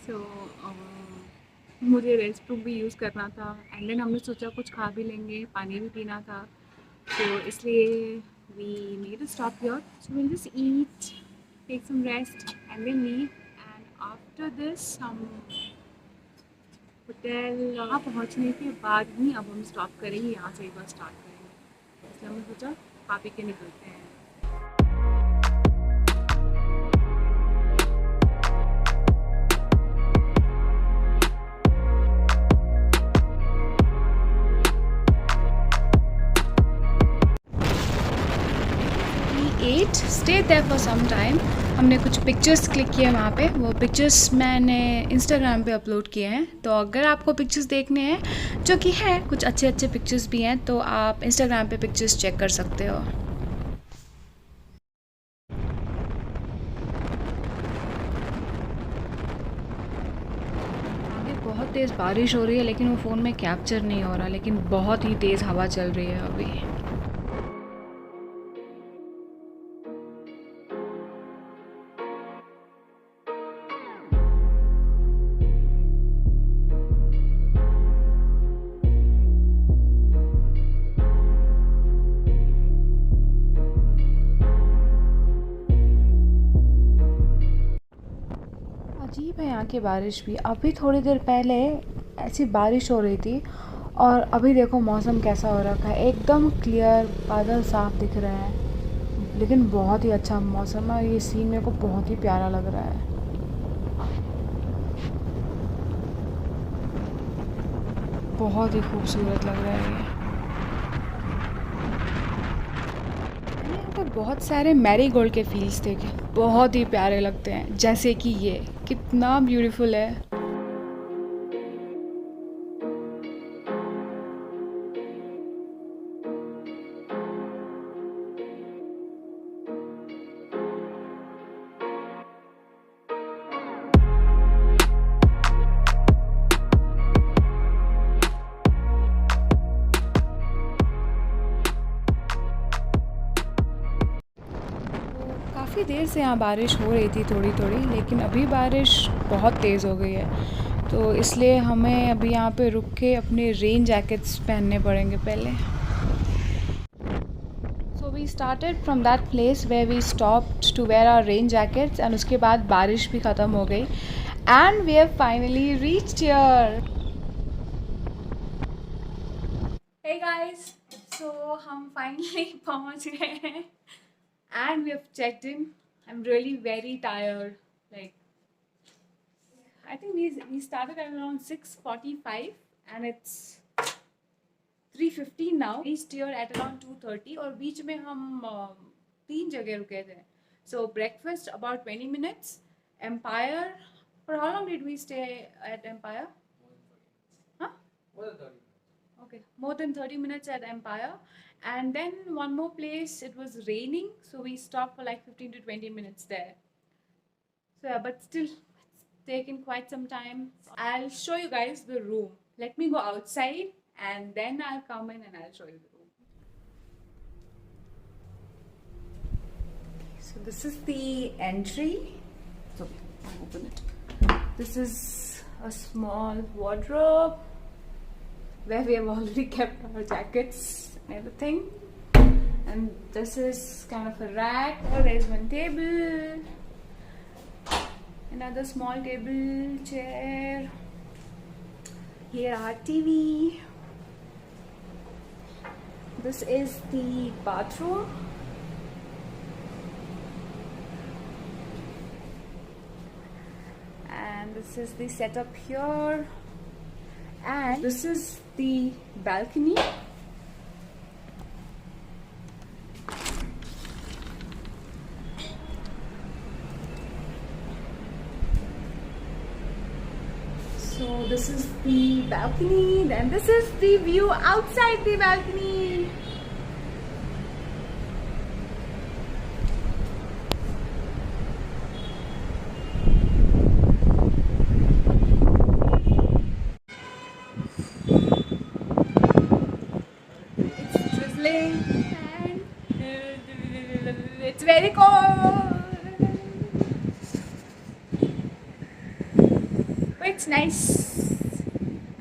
सो मुझे rest room भी use करना था एंड देन हमने सोचा कुछ खा भी लेंगे, पानी भी पीना था, तो इसलिए we need to stop here, so will just eat, take some rest and then leave. And after this हम होटल वहाँ पहुँचने के बाद ही अब हम स्टॉप करेंगे, यहाँ से एक बार स्टार्ट करेंगे, इसलिए हमने सोचा खा पी के निकलते हैं। 8 stay there for some time. हमने कुछ पिक्चर्स क्लिक किए वहाँ पे, वो पिक्चर्स मैंने इंस्टाग्राम पे अपलोड किए हैं, तो अगर आपको पिक्चर्स देखने हैं, जो कि है कुछ अच्छे अच्छे पिक्चर्स भी हैं, तो आप इंस्टाग्राम पे पिक्चर्स चेक कर सकते हो। आगे बहुत तेज़ बारिश हो रही है, लेकिन वो फ़ोन में कैप्चर नहीं हो रहा, लेकिन बहुत ही तेज़ हवा चल रही है अभी। अजीब है यहाँ की बारिश भी। अभी थोड़ी देर पहले ऐसी बारिश हो रही थी और अभी देखो मौसम कैसा हो रखा है, एकदम क्लियर, बादल साफ दिख रहे हैं, लेकिन बहुत ही अच्छा मौसम है। ये सीन मेरे को बहुत ही प्यारा लग रहा है, बहुत ही खूबसूरत लग रहा है ये। मैंने यहाँ पर बहुत सारे मैरीगोल्ड के फील्ड्स देखे, बहुत ही प्यारे लगते हैं, जैसे कि ये कितना ब्यूटीफुल है। काफ़ी देर से यहाँ बारिश हो रही थी थोड़ी थोड़ी, लेकिन अभी बारिश बहुत तेज़ हो गई है, तो इसलिए हमें अभी यहाँ पे रुक के अपने रेन जैकेट्स पहनने पड़ेंगे पहले। So we started from that place where we stopped to wear our rain jackets, and उसके बाद बारिश भी ख़त्म हो गई and we have finally reached here. Hey guys, so हम फाइनली पहुँच गए हैं and we have checked in. I'm really very tired. Like, I think we started at around 6:45 and it's 3:15 now. We reached here at around 2:30 और बीच में हम 3 जगह रुके थे. So breakfast about 20 minutes. Empire. For how long did we stay at Empire? Huh? More than 30. Okay, more than 30 minutes at Empire. And then one more place, it was raining, so we stopped for like 15 to 20 minutes there. So yeah, but still it's taken quite some time. I'll show you guys the room. Let me go outside and then I'll come in and I'll show you the room. So this is the entry. So I'll open it. This is a small wardrobe where we have already kept our jackets and everything. And this is kind of a rack. Oh, there's one table, another small table, chair. Here our TV. This is the bathroom. And this is the setup here. And this is the balcony. So this is the balcony, then this is the view outside the balcony. It's drizzling and it's very cold. It's nice.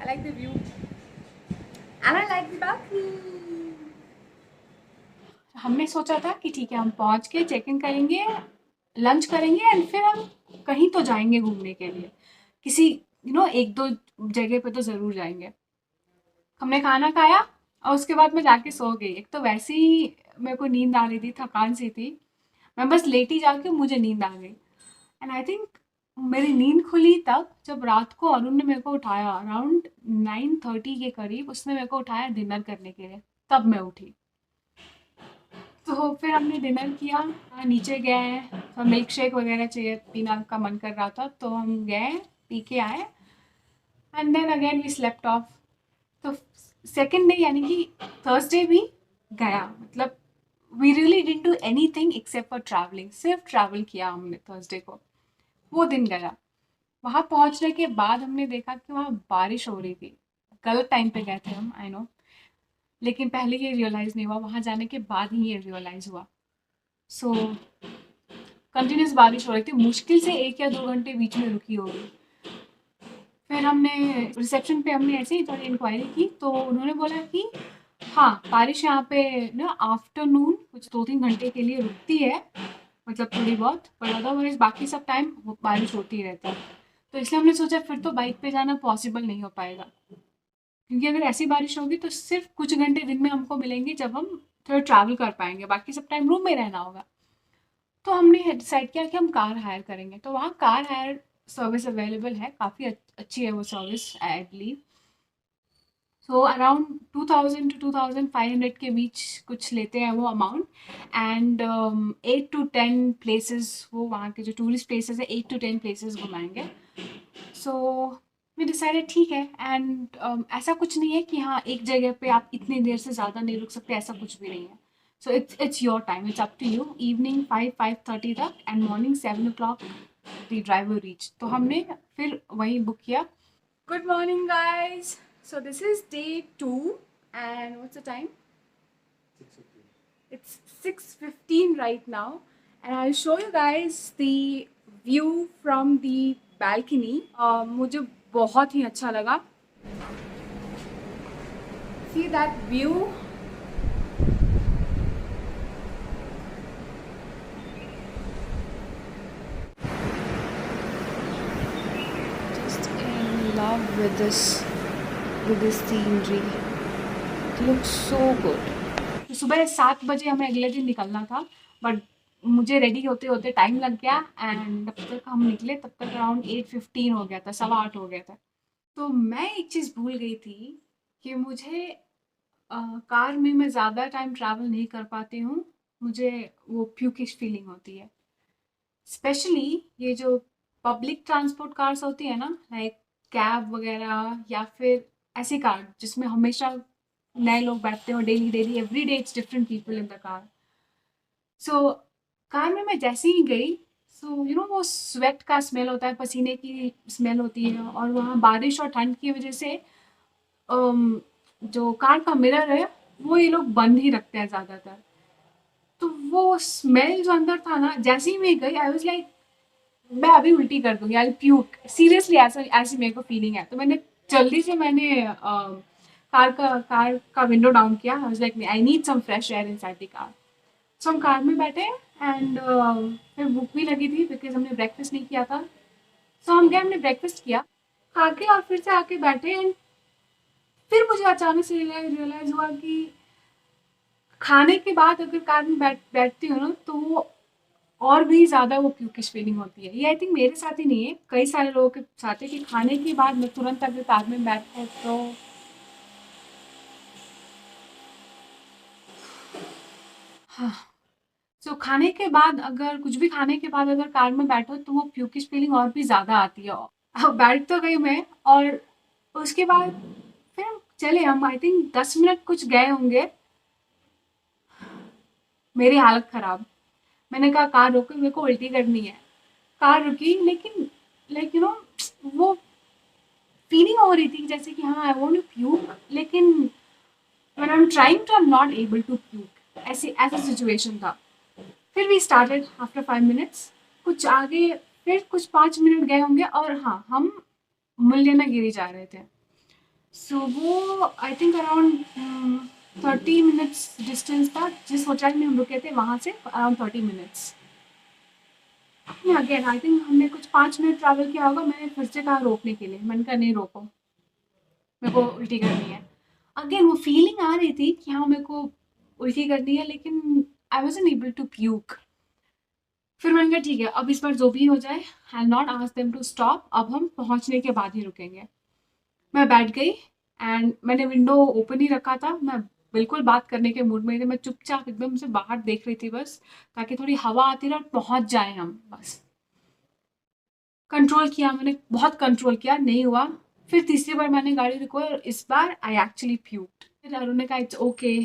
I like the view and I like the balcony. हमने सोचा था कि ठीक है हम पहुंच के check in करेंगे, लंच करेंगे एंड फिर हम कहीं तो जाएंगे घूमने के लिए, किसी एक दो जगह पे तो ज़रूर जाएंगे। हमने खाना खाया और उसके बाद मैं जाके सो गई। एक तो वैसे ही मेरे को नींद आ रही थी, थकान सी थी, मैं बस लेटी जाके मुझे नींद आ गई। एंड आई थिंक मेरी नींद खुली तब जब रात को अरुण ने मेरे को उठाया अराउंड 9:30 के करीब, उसने मेरे को उठाया डिनर करने के लिए, तब मैं उठी। तो फिर हमने डिनर किया, नीचे गए, तो मिल्क शेक वगैरह चाहिए पीना का मन कर रहा था तो हम गए, पी के आए and then again we slept off. तो सेकेंड डे यानी कि थर्सडे भी गया, मतलब we really didn't do anything except for travelling, सिर्फ ट्रैवल किया हमने थर्सडे को, वो दिन गया। वहाँ पहुँचने के बाद हमने देखा कि वहाँ बारिश हो रही थी, गलत टाइम पे गए थे हम, आई नो, लेकिन पहले ये रियलाइज़ नहीं हुआ, वहाँ जाने के बाद ही ये रियलाइज़ हुआ। सो कंटिन्यूस बारिश हो रही थी, मुश्किल से 1 या 2 घंटे बीच में रुकी होगी। फिर हमने रिसेप्शन पे हमने ऐसे ही थोड़ी इंक्वायरी की तो उन्होंने बोला कि हाँ, बारिश यहाँ पे ना आफ्टरनून कुछ 2-3 घंटे के लिए रुकती है, मतलब थोड़ी बहुत, पर अदरवाइज़ बाकी सब टाइम बारिश होती रहती है। तो इसलिए हमने सोचा फिर तो बाइक पे जाना पॉसिबल नहीं हो पाएगा, क्योंकि अगर ऐसी बारिश होगी तो सिर्फ कुछ घंटे दिन में हमको मिलेंगे जब हम थोड़ा ट्रैवल कर पाएंगे, बाकी सब टाइम रूम में रहना होगा। तो हमने डिसाइड किया कि हम कार हायर करेंगे, तो वहाँ कार हायर सर्विस अवेलेबल है, काफ़ी अच्छी है वो service I believe. So around 2000 to 2500 के बीच कुछ लेते हैं वो अमाउंट, एंड 8 to 10 प्लेसेस, वो वहाँ के जो टूरिस्ट प्लेसेस है 8 to 10 प्लेसेस घुमाएंगे। सो वी डिसाइडेड ठीक है, एंड ऐसा कुछ नहीं है कि हाँ एक जगह पे आप इतनी देर से ज़्यादा नहीं रुक सकते, ऐसा कुछ भी नहीं है। So it's your time, it's up to you. Evening 5-5:30 तक and morning 7 o'clock the driver reach, तो हमने फिर वहीं बुक किया। Good morning, guys. So this is day 2, and what's the time? 6:15. It's 6:15 right now, and I'll show you guys the view from the balcony. मुझे बहुत ही अच्छा लगा. See that view? Just in love with this scenery. It looks so good. तो सुबह 7 बजे हमें अगले दिन निकलना था, बट मुझे रेडी होते होते टाइम लग गया, एंड तब तक हम निकले, तब तक अराउंड 8:15 हो गया था, 7:15 हो गया था। तो मैं एक चीज़ भूल गई थी कि मुझे कार में मैं ज़्यादा टाइम ट्रैवल नहीं कर पाती हूँ, मुझे वो प्यूकिश फीलिंग होती है। स्पेशली ये जो पब्लिक ट्रांसपोर्ट कार्स होती है ना, लाइक कैब वगैरह, या फिर ऐसी कार जिसमें हमेशा नए लोग बैठते हो, daily daily every day it's different people in the car. So car में मैं जैसे ही गई, सो वो स्वेट का स्मेल होता है, पसीने की स्मेल होती है, और वहाँ बारिश और ठंड की वजह से जो कार का मिरर है वो ये लोग बंद ही रखते हैं ज़्यादातर। तो वो स्मेल जो अंदर था ना, जैसे ही मैं गई आई वाज लाइक मैं अभी उल्टी कर दूंगी, आई प्यूक, सीरियसली ऐसा ऐसी मेरे को फीलिंग है। तो मैंने जल्दी से कार का विंडो डाउन किया, I was like I need some fresh air inside the car. So हम कार में बैठे एंड फिर भूख भी लगी थी बिकॉज हमने ब्रेकफास्ट नहीं किया था। सो हम गए, हमने ब्रेकफास्ट किया, खा के और फिर से आके बैठे, एंड फिर मुझे अचानक से रियलाइज हुआ कि खाने के बाद अगर कार में बैठती हूँ ना तो वो और भी ज़्यादा वो क्यूकिश फीलिंग होती है। ये आई थिंक मेरे साथ ही नहीं है, कई सारे लोगों के साथ है कि खाने के बाद मैं तुरंत अगर कार में बैठो तो हाँ, सो खाने के बाद अगर कुछ भी खाने के बाद अगर कार में बैठो तो वो प्यूकिश फीलिंग और भी ज़्यादा आती है। अब बैठ तो गई मैं, और उसके बाद फिर हम चले, हम आई थिंक 10 मिनट कुछ गए होंगे, मेरी हालत ख़राब। मैंने कहा कार रोको, मेरे को उल्टी करनी है। कार रुकी, लेकिन लाइक वो फीलिंग हो रही थी जैसे कि हाँ आई वांट टू प्यूक, लेकिन when I am trying to I am not able to puke, ऐसी ऐसा सिचुएशन था। फिर वी स्टार्टेड आफ्टर 5 मिनट्स, कुछ आगे फिर कुछ 5 मिनट गए होंगे, और हाँ हम मुल्यनागिरी जा रहे थे। सो वो I think around 30 minutes distance था। जिस होटल में हम रुके थे वहाँ से around 30 minutes. Again I think हमने कुछ 5 मिनट ट्रैवल किया होगा। मैंने फिर से कहा रोकने के लिए, मैंने कहा नहीं रोको, मेरे को उल्टी करनी है। अगेन वो फीलिंग आ रही थी कि हाँ मेरे को उल्टी करनी है, लेकिन I wasn't able to puke. फिर मैंने कहा ठीक है, अब इस बार जो भी हो जाए, I not ask them to stop, अब हम पहुंचने के बाद ही रुकेंगे। मैं बैठ गई एंड मैंने विंडो ओपन ही रखा था। मैं बिल्कुल बात करने के मूड में थी। मैं चुपचाप एकदम से बाहर देख रही थी बस, ताकि थोड़ी हवा आती रहे और पहुंच जाए हम बस। कंट्रोल किया मैंने, बहुत कंट्रोल किया, नहीं हुआ। फिर तीसरी बार मैंने गाड़ी रुको और इस बार आई एक्चुअली प्यूक्ड। फिर अरुण ने कहा इट्स ओके,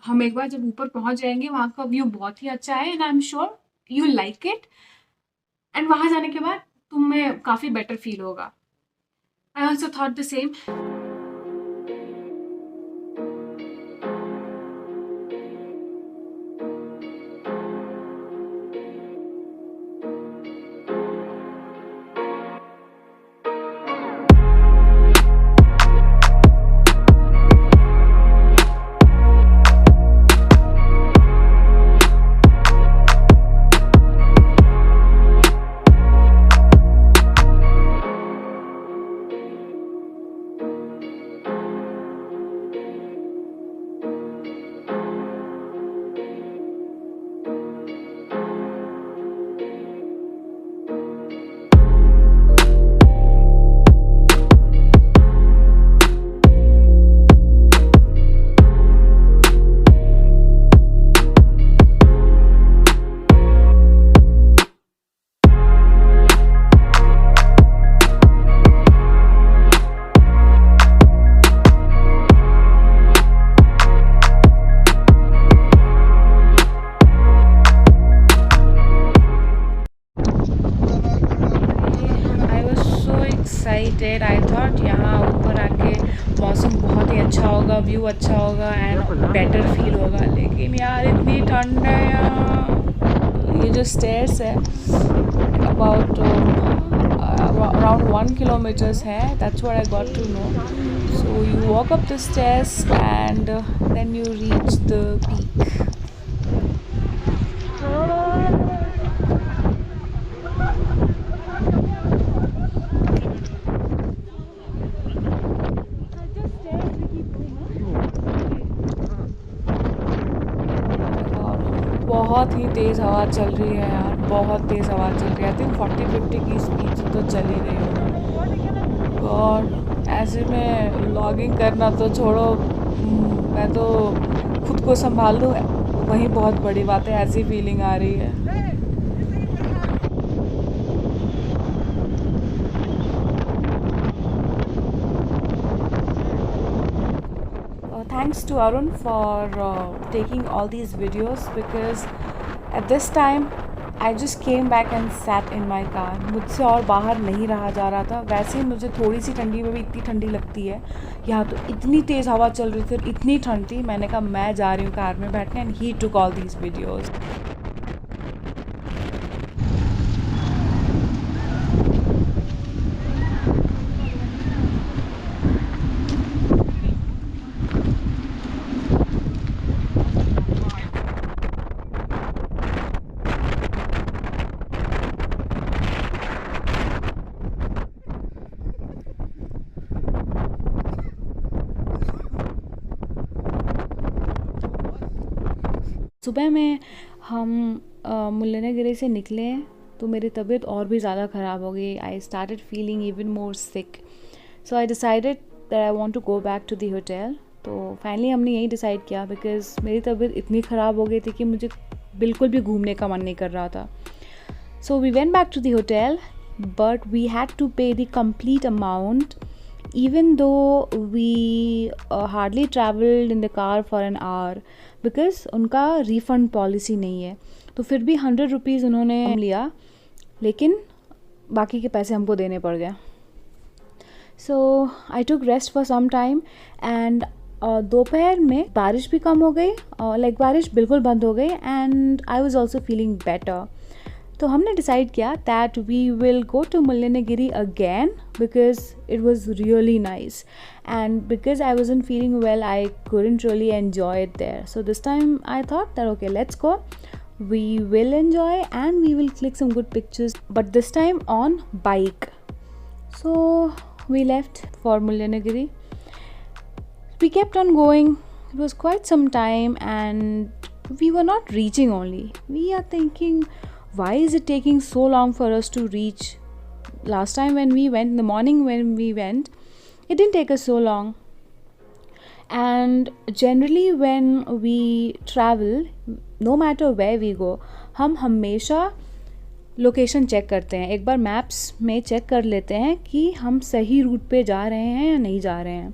हम एक बार जब ऊपर पहुंच जाएंगे, वहाँ का व्यू बहुत ही अच्छा है and I am sure you like it, and वहाँ जाने के बाद तुम्हें काफ़ी बेटर फील होगा। I also thought the same. Excited. I thought यहाँ ऊपर आके मौसम बहुत ही अच्छा होगा, व्यू अच्छा होगा एंड बेटर फील होगा, लेकिन यार इतनी ठंड है यहाँ। ये जो स्टेयर्स है अबाउट around 1 kilometers है, that's what I got to know. So you walk up the stairs and then you reach the peak. बहुत ही तेज़ हवा चल रही है यार, बहुत तेज़ हवा चल रही है। आई थिंक 40-50 की स्पीड से तो चल ही रही हूँ। और ऐसे में व्लॉगिंग करना तो छोड़ो, मैं तो खुद को संभाल लूँ वही बहुत बड़ी बात है। ऐसी फीलिंग आ रही है। Thanks to Arun for taking all these videos, because at this time I just came back and sat in my car. मुझसे और बाहर नहीं रहा जा रहा था। वैसे ही मुझे थोड़ी सी ठंडी में भी इतनी ठंडी लगती है, यहाँ तो इतनी तेज़ हवा चल रही थी और इतनी ठंड थी। मैंने कहा मैं जा रही हूँ कार में बैठने, and he took all these videos. सुबह में हम मुल्यनागिरी से निकले तो मेरी तबीयत और भी ज़्यादा ख़राब हो गई। I started feeling even more sick, so I decided that I want to go back to the hotel. तो फाइनली हमने यही डिसाइड किया, बिकॉज़ मेरी तबीयत इतनी ख़राब हो गई थी कि मुझे बिल्कुल भी घूमने का मन नहीं कर रहा था। So we went back to the hotel, but we had to pay the complete amount, even though we hardly traveled in the car for an hour, because उनका refund policy नहीं है। तो फिर भी 100 रुपीज़ उन्होंने लिया, लेकिन बाकी के पैसे हमको देने पड़ गए। So I took rest for some time, and दोपहर में बारिश भी कम हो गई, लाइक बारिश बिल्कुल बंद हो गई, and I was also feeling better. तो हमने डिसाइड किया that we will go to Mullayanagiri again because it was really nice and because I wasn't feeling well, I couldn't really enjoy it there. So this time I thought that okay, let's go, we will enjoy and we will click some good pictures, but this time on bike. So we left for Mullanagiri. We kept on going. It was quite some time and we were not reaching. Only we are thinking, why is it taking so long for us to reach? Last time when we went in the morning, when we went, it didn't take us so long. And generally when we travel, no matter where we go, हम हमेशा location check करते हैं, एक बार maps में check कर लेते हैं कि हम सही रूट पे जा रहे हैं या नहीं जा रहे हैं.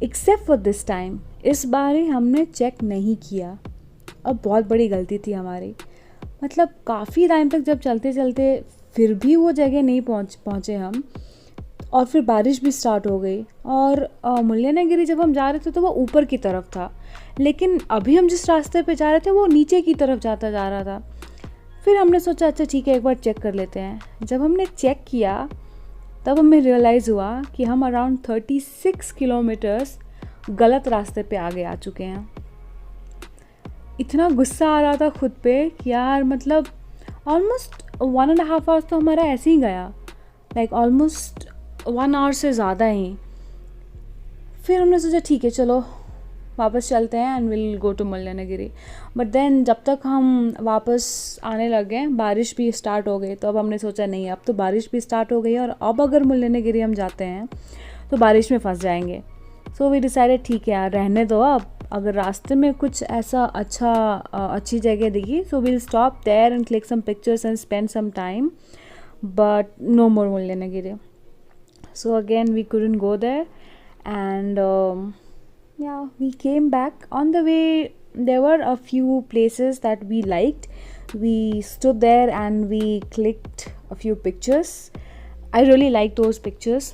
एक्सेप्ट फॉर दिस टाइम, इस बार ही हमने चेक नहीं किया. अब बहुत बड़ी गलती थी हमारी. मतलब काफ़ी टाइम तक जब चलते चलते फिर भी वो जगह नहीं पहुँचे हम, और फिर बारिश भी स्टार्ट हो गई. और मुल्लानगिरी जब हम जा रहे थे तो वो ऊपर की तरफ था, लेकिन अभी हम जिस रास्ते पे जा रहे थे वो नीचे की तरफ जाता जा रहा था. फिर हमने सोचा अच्छा ठीक है, एक बार चेक कर लेते हैं. जब हमने चेक किया तब हमें रियलाइज़ हुआ कि हम अराउंड 36 किलोमीटर्स गलत रास्ते पे आगे आ चुके हैं. इतना गुस्सा आ रहा था खुद पे कि यार, मतलब ऑलमोस्ट 1.5 आवर्स तो हमारा ऐसे ही गया, लाइक ऑलमोस्ट 1 आवर से ज़्यादा ही. फिर हमने सोचा ठीक है, चलो वापस चलते हैं and will go to Mullayanagiri. But then जब तक हम वापस आने लग गए बारिश भी स्टार्ट हो गई. तो अब हमने सोचा नहीं, अब तो बारिश भी स्टार्ट हो गई और अब अगर मुल्लानगिरी हम जाते हैं तो बारिश में फंस जाएंगे. सो वी डिसाइडेड ठीक है यार, रहने दो. अब अगर रास्ते में कुछ ऐसा अच्छी जगह दिखी, so we'll stop there and click some pictures and spend some time, but no more Mullayanagiri. So again we couldn't go there and yeah, we came back. On the way there were a few places that we liked. We stood there and we clicked a few pictures. I really liked those pictures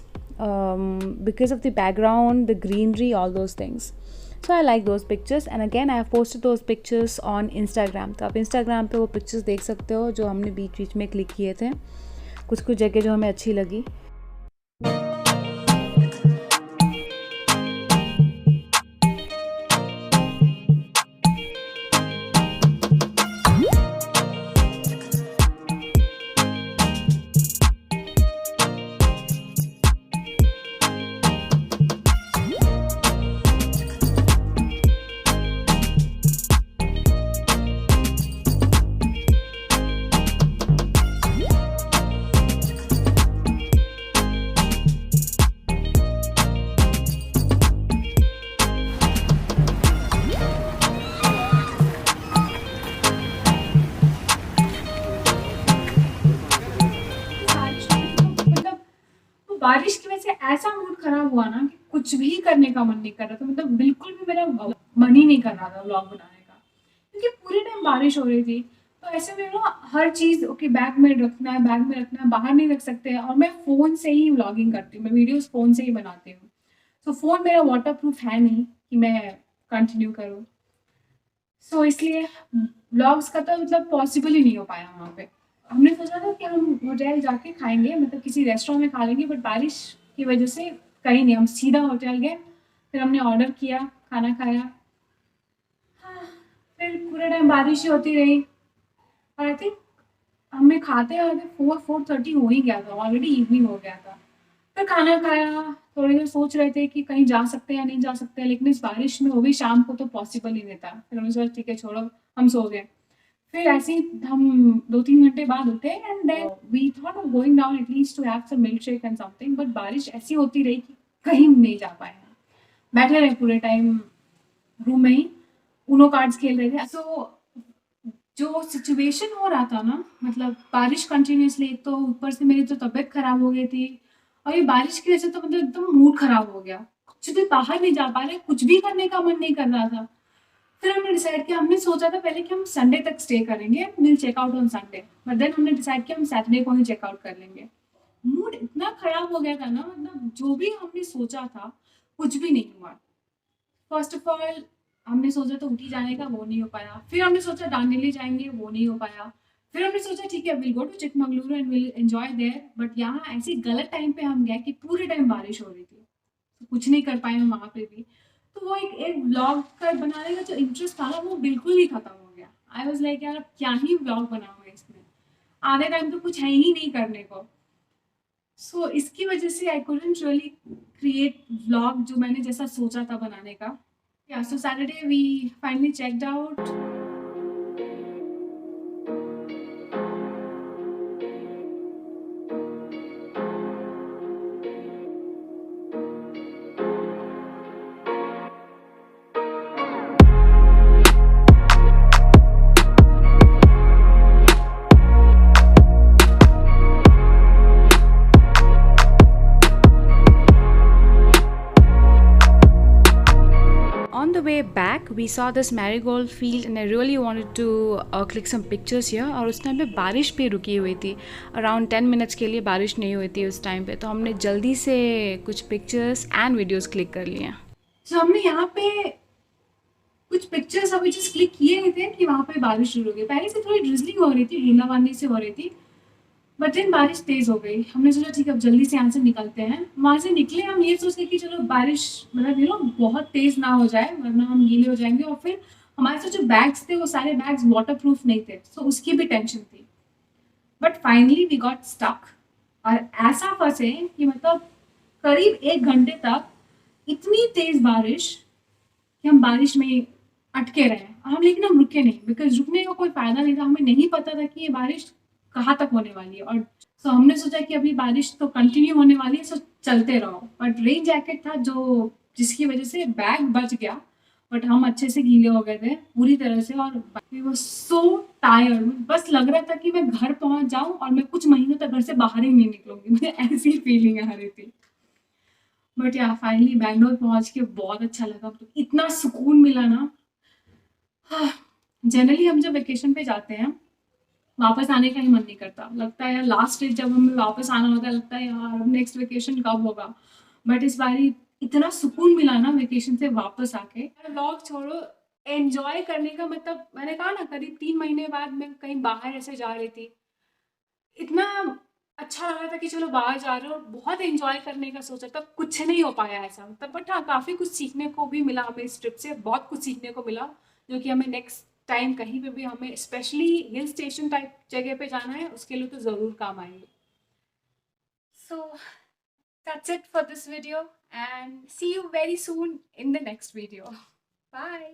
because of the background, the greenery, all those things. So I like those pictures and again I have posted those pictures on Instagram. तो आप Instagram पे वो pictures देख सकते हो जो हमने बीच में क्लिक किए थे. कुछ जगह जो हमें अच्छी लगी. बारिश की वजह से ऐसा मूड खराब हुआ ना कि कुछ भी करने का मन नहीं कर रहा था. मतलब बिल्कुल भी मेरा मन ही नहीं कर रहा था व्लॉग बनाने का, क्योंकि पूरे टाइम बारिश हो रही थी. तो ऐसे में ना हर चीज़ ओके बैग में रखना है, बाहर नहीं रख सकते. और मैं फ़ोन से ही व्लॉगिंग करती हूँ, मैं वीडियोस फ़ोन से ही बनाती हूँ. तो फ़ोन मेरा वाटर प्रूफ है नहीं कि मैं कंटिन्यू करूँ. सो इसलिए व्लॉग्स का तो मतलब पॉसिबल ही नहीं हो पाया वहाँ पे. हमने सोचा था कि हम होटल जाके खाएंगे, मतलब किसी रेस्टोरेंट में खा लेंगे, बट बारिश की वजह से कहीं नहीं, हम सीधा होटल गए. फिर हमने ऑर्डर किया, खाना खाया. हाँ, फिर पूरे टाइम बारिश ही होती रही. और आई थिंक हमें खाते 4:30 हो ही गया था, ऑलरेडी इवनिंग हो गया था. फिर खाना खाया, थोड़ी देर सोच रहे थे कि कहीं जा सकते हैं या नहीं जा सकते, लेकिन इस बारिश में, वो भी शाम को, तो पॉसिबल ही नहीं था. फिर हमने सोचा ठीक है छोड़ो, हम सो गए. फिर ऐसे ही हम 2-3 घंटे बाद उठे and then we thought of going down at least to have some milk shake and something. But बारिश ऐसी होती रही कि कहीं नहीं जा पाए. बैठे रहे पूरे टाइम रूम में ही, उनो कार्ड्स खेल रहे थे. सो जो सिचुएशन हो रहा था ना, मतलब बारिश कंटिन्यूसली, एक तो ऊपर से मेरी तो तबीयत खराब हो गई थी और ये बारिश की वजह से तो मतलब एकदम मूड खराब हो गया. कुछ भी बाहर नहीं जा पा रहे, कुछ भी करने का मन नहीं कर रहा था. फिर हमने डिसाइड किया, हमने सोचा था पहले कि हम संडे तक स्टे करेंगे, will check out on Sunday. But then हमने डिसाइड किया हम सैटरडे को ही चेकआउट कर लेंगे. मूड इतना खराब हो गया था ना, मतलब जो भी हमने सोचा था कुछ भी नहीं हुआ. फर्स्ट ऑफ ऑल हमने सोचा तो ऊटी जाने का, वो नहीं हो पाया. फिर हमने सोचा दांडेली जाएंगे, वो नहीं हो पाया. फिर हमने सोचा ठीक है will go to Chikmagalur and will enjoy there, but यहाँ ऐसी गलत टाइम पे हम गए कि पूरे टाइम बारिश हो रही थी, तो कुछ नहीं कर पाए हम वहाँ पे भी। तो वो एक एक व्लॉग का बनाने का जो इंटरेस्ट था ना वो बिल्कुल ही खत्म हो गया। आई वाज लाइक यार अब क्या ही व्लॉग बनाऊंगा इसमें, आधे टाइम तो कुछ है ही नहीं करने को। सो इसकी वजह से I couldn't really create vlog जो मैंने जैसा सोचा था बनाने का। या so Saturday we finally checked out. On the way back, we saw this marigold field and I really wanted to click some pictures here. और उस टाइम पे बारिश भी रुकी हुई थी, अराउंड 10 मिनट्स के लिए बारिश नहीं हुई थी उस टाइम पे, तो हमने जल्दी से कुछ पिक्चर्स एंड वीडियोस क्लिक कर लिए। तो हमने यहाँ पे कुछ पिक्चर्स अभी जस्ट क्लिक किए ही थे कि वहाँ पे बारिश शुरू हो गई। पहले से थोड़ी ड्रिजलिंग हो रही थी, बूंदाबांदी से हो रही थी, बट देन बारिश तेज हो गई। हमने सोचा ठीक है अब जल्दी से यहाँ से निकलते हैं। वहाँ से निकले हम ये सोचते कि चलो बारिश मतलब बहुत तेज ना हो जाए वरना हम गीले हो जाएंगे, और फिर हमारे साथ जो बैग्स थे वो सारे बैग्स वाटर प्रूफ नहीं थे, तो उसकी भी टेंशन थी। But finally we got stuck, और ऐसा फंसे कि मतलब करीब 1 घंटे तक इतनी तेज बारिश कि हम बारिश में ही अटके रहे। हम लेकिन हम रुके नहीं, बिकॉज रुकने का कोई फायदा नहीं था, हमें नहीं पता था कि ये बारिश कहाँ तक होने वाली है। और सो हमने सोचा कि अभी बारिश तो कंटिन्यू होने वाली है, सो चलते रहो। बट रेन जैकेट था जो जिसकी वजह से बैग बच गया, बट हम अच्छे से गीले हो गए थे पूरी तरह से, और वी वर सो टायर्ड। बस लग रहा था कि मैं घर पहुंच जाऊं और मैं कुछ महीनों तक घर से बाहर ही नहीं निकलूंगी, मुझे ऐसी फीलिंग आ रही थी। बट या फाइनली बैंगलोर पहुंच के बहुत अच्छा लगा, तो इतना सुकून मिला ना। जनरली हम जब वेकेशन पे जाते हैं वापस आने का ही मन नहीं करता, लगता है यार लास्ट डे जब हमें वापस आना होता है लगता है यार नेक्स्ट वेकेशन कब होगा। बट इस बारी इतना सुकून मिला ना वेकेशन से वापस आके। व्लॉग छोड़ो, एंजॉय करने का मतलब मैंने कहा ना करीब 3 महीने बाद मैं कहीं बाहर ऐसे जा रही थी, इतना अच्छा लग रहा था कि चलो बाहर जा रहे हो, बहुत एंजॉय करने का सोचा था, कुछ नहीं हो पाया ऐसा मतलब। बट हाँ काफ़ी कुछ सीखने को भी मिला हमें इस ट्रिप से, बहुत कुछ सीखने को मिला जो कि हमें नेक्स्ट टाइम कहीं पे भी हमें स्पेशली हिल स्टेशन टाइप जगह पे जाना है उसके लिए तो ज़रूर काम आएंगे। So that's it for this video and see you very soon in the next video. Bye.